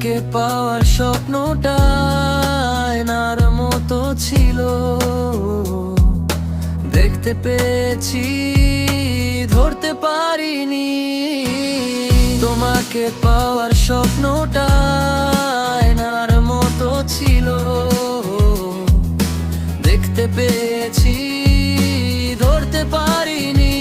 তোমাকে পাওয়ার স্বপ্নটা আয়নার মতো ছিল, দেখতে পেয়েছি ধরতে পারিনি। তোমাকে পাওয়ার স্বপ্নটা আয়নার মতো ছিল, দেখতে পেয়েছি ধরতে পারিনি।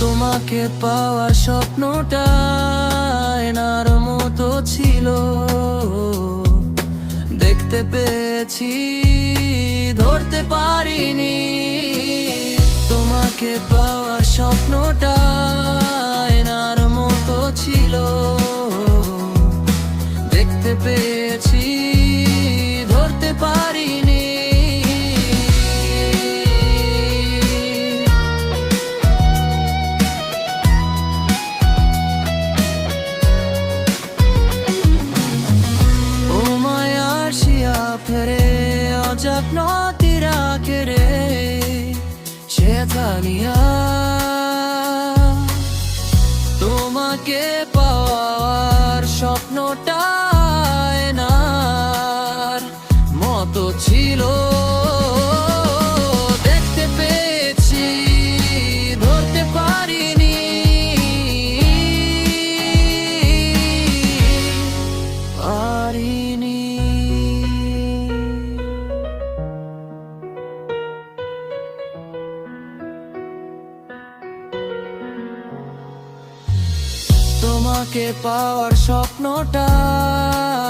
তোমাকে পাওয়ার স্বপ্নটা আয়নার মতো ছিল, দেখতে পেয়েছি ধরতে পারিনি। তোমাকে পাওয়ার স্বপ্নটা আয়নার মতো ছিল, দেখতে পেয়েছি ধরতে পারিনি। ফেরে অজাপ নদীরা কেড়ে সে থানিয়া, তোমাকে পাওয়ার স্বপ্নটা আয়নার মতো ছিল, দেখতে পেয়েছি ধরতে পারিনি। তোমাকে পাওয়ার স্বপ্নটা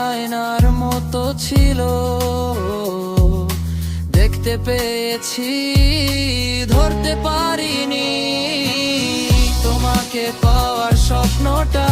আয়নার মতো ছিল, দেখতে পেয়েছি ধরতে পারিনি। তোমাকে পাওয়ার স্বপ্নটা